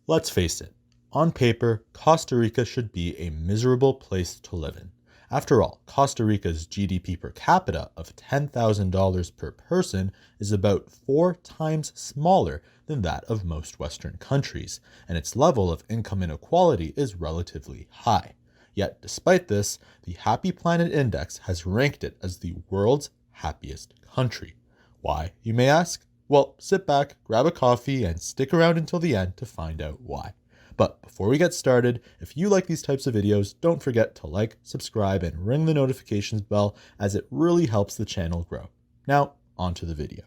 Let's face it, on paper, Costa Rica should be a miserable place to live in. After all, Costa Rica's GDP per capita of $10,000 per person is about 4 times smaller than that of most Western countries, and its level of income inequality is relatively high. Yet, despite this, the Happy Planet Index has ranked it as the world's happiest country. Why, you may ask? Well, sit back, grab a coffee, and stick around until the end to find out why. But before we get started, if you like these types of videos, don't forget to like, subscribe, and ring the notifications bell, as it really helps the channel grow. Now, on to the video.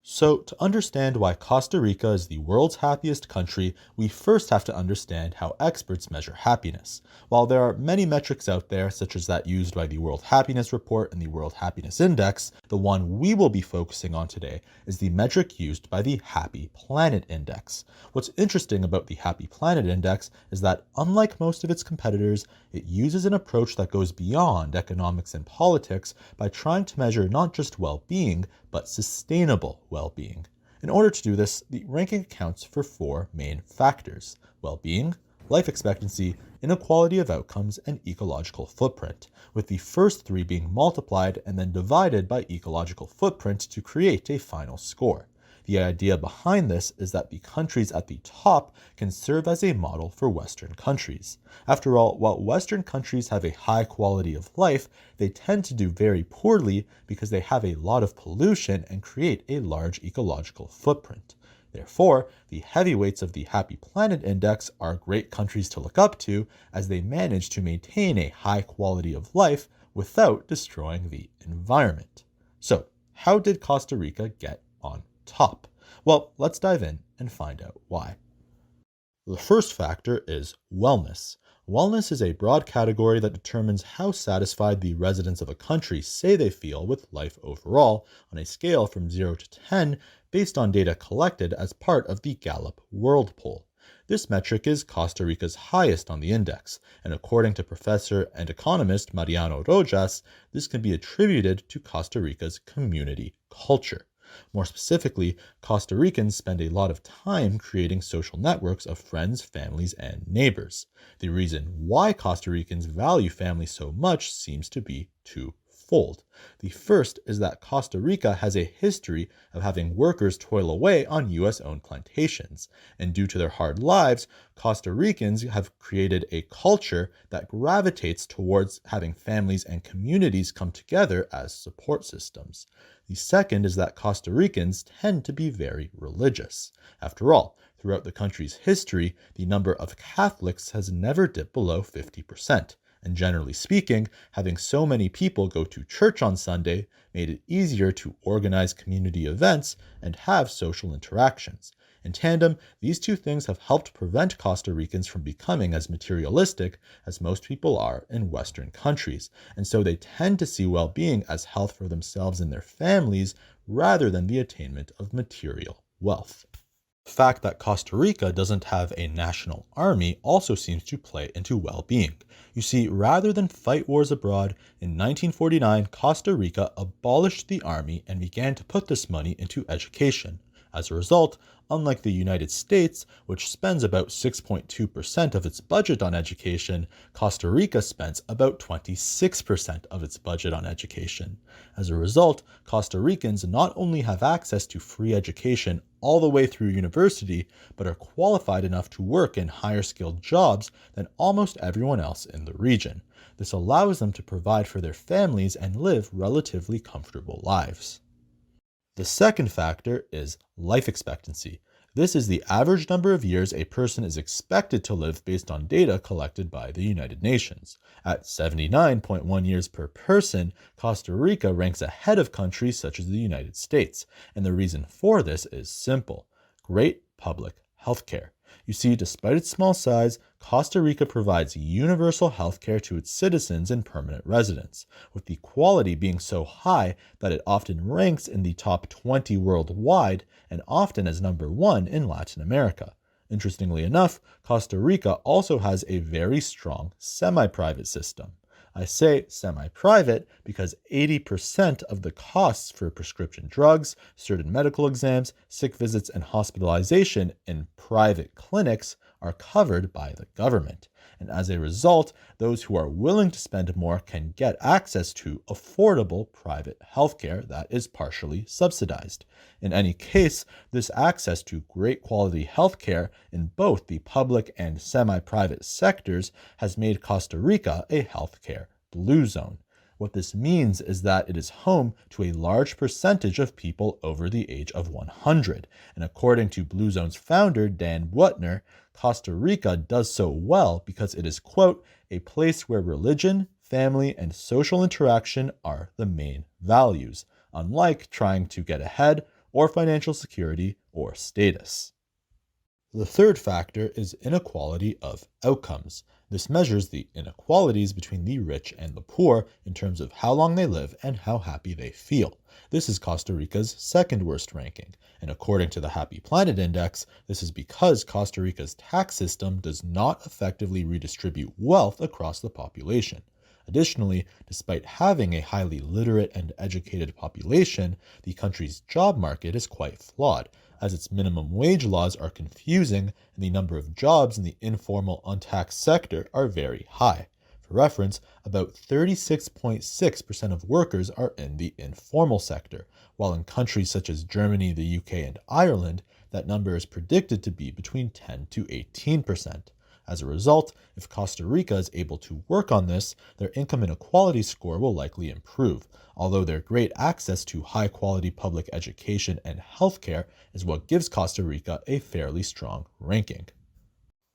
So, to understand why Costa Rica is the world's happiest country, we first have to understand how experts measure happiness. While there are many metrics out there, such as that used by the World Happiness Report and the World Happiness Index, the one we will be focusing on today is the metric used by the Happy Planet Index. What's interesting about the Happy Planet Index is that, unlike most of its competitors, it uses an approach that goes beyond economics and politics by trying to measure not just well-being, but sustainable well-being. In order to do this, the ranking accounts for 4 main factors: well-being, life expectancy, inequality of outcomes, and ecological footprint, with the first 3 being multiplied and then divided by ecological footprint to create a final score. The idea behind this is that the countries at the top can serve as a model for Western countries. After all, while Western countries have a high quality of life, they tend to do very poorly because they have a lot of pollution and create a large ecological footprint. Therefore, the heavyweights of the Happy Planet Index are great countries to look up to, as they manage to maintain a high quality of life without destroying the environment. So, how did Costa Rica get on top? Well, let's dive in and find out why. The first factor is wellness. Wellness is a broad category that determines how satisfied the residents of a country say they feel with life overall, on a scale from 0 to 10, based on data collected as part of the Gallup World Poll. This metric is Costa Rica's highest on the index, and according to professor and economist Mariano Rojas, this can be attributed to Costa Rica's community culture. More specifically, Costa Ricans spend a lot of time creating social networks of friends, families, and neighbors. The reason why Costa Ricans value family so much seems to be twofold. The first is that Costa Rica has a history of having workers toil away on U.S.-owned plantations, and due to their hard lives, Costa Ricans have created a culture that gravitates towards having families and communities come together as support systems. The second is that Costa Ricans tend to be very religious. After all, throughout the country's history, the number of Catholics has never dipped below 50%. And generally speaking, having so many people go to church on Sunday made it easier to organize community events and have social interactions. In tandem, these two things have helped prevent Costa Ricans from becoming as materialistic as most people are in Western countries, and so they tend to see well-being as health for themselves and their families rather than the attainment of material wealth. The fact that Costa Rica doesn't have a national army also seems to play into well-being. You see, rather than fight wars abroad, in 1949, Costa Rica abolished the army and began to put this money into education. As a result, unlike the United States, which spends about 6.2% of its budget on education, Costa Rica spends about 26% of its budget on education. As a result, Costa Ricans not only have access to free education all the way through university, but are qualified enough to work in higher skilled jobs than almost everyone else in the region. This allows them to provide for their families and live relatively comfortable lives. The second factor is life expectancy. This is the average number of years a person is expected to live based on data collected by the United Nations. At 79.1 years per person, Costa Rica ranks ahead of countries such as the United States, and the reason for this is simple: great public health care. You see, despite its small size, Costa Rica provides universal health care to its citizens and permanent residents, with the quality being so high that it often ranks in the top 20 worldwide and often as number 1 in Latin America. Interestingly enough, Costa Rica also has a very strong semi-private system. I say semi-private because 80% of the costs for prescription drugs, certain medical exams, sick visits, and hospitalization in private clinics are covered by the government. And as a result, those who are willing to spend more can get access to affordable private healthcare that is partially subsidized. In any case, this access to great quality healthcare in both the public and semi-private sectors has made Costa Rica a healthcare blue zone. What this means is that it is home to a large percentage of people over the age of 100. And according to Blue Zone's founder, Dan Buettner, Costa Rica does so well because it is, quote, a place where religion, family, and social interaction are the main values, unlike trying to get ahead or financial security or status. The third factor is inequality of outcomes. This measures the inequalities between the rich and the poor in terms of how long they live and how happy they feel. This is Costa Rica's second worst ranking, and according to the Happy Planet Index, this is because Costa Rica's tax system does not effectively redistribute wealth across the population. Additionally, despite having a highly literate and educated population, the country's job market is quite flawed, as its minimum wage laws are confusing and the number of jobs in the informal untaxed sector are very high. For reference, about 36.6% of workers are in the informal sector, while in countries such as Germany, the UK, and Ireland, that number is predicted to be between 10 to 18%. As a result, if Costa Rica is able to work on this, their income inequality score will likely improve, although their great access to high-quality public education and healthcare is what gives Costa Rica a fairly strong ranking.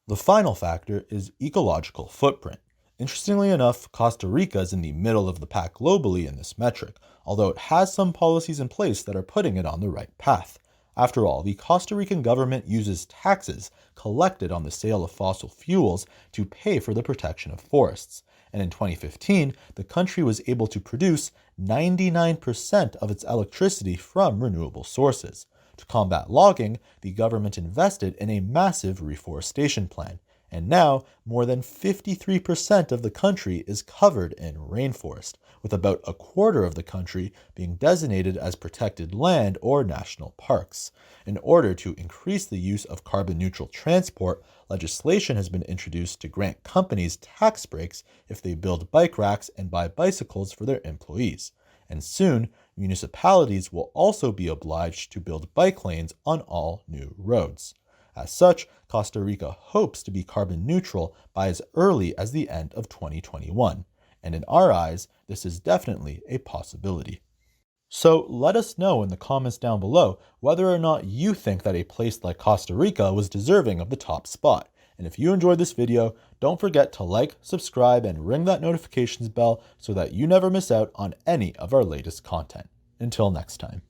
The final factor is ecological footprint. Interestingly enough, Costa Rica is in the middle of the pack globally in this metric, although it has some policies in place that are putting it on the right path. After all, the Costa Rican government uses taxes collected on the sale of fossil fuels to pay for the protection of forests. And in 2015, the country was able to produce 99% of its electricity from renewable sources. To combat logging, the government invested in a massive reforestation plan. And now, more than 53% of the country is covered in rainforest, with about a quarter of the country being designated as protected land or national parks. In order to increase the use of carbon-neutral transport, legislation has been introduced to grant companies tax breaks if they build bike racks and buy bicycles for their employees. And soon, municipalities will also be obliged to build bike lanes on all new roads. As such, Costa Rica hopes to be carbon neutral by as early as the end of 2021. And in our eyes, this is definitely a possibility. So let us know in the comments down below whether or not you think that a place like Costa Rica was deserving of the top spot. And if you enjoyed this video, don't forget to like, subscribe, and ring that notifications bell so that you never miss out on any of our latest content. Until next time.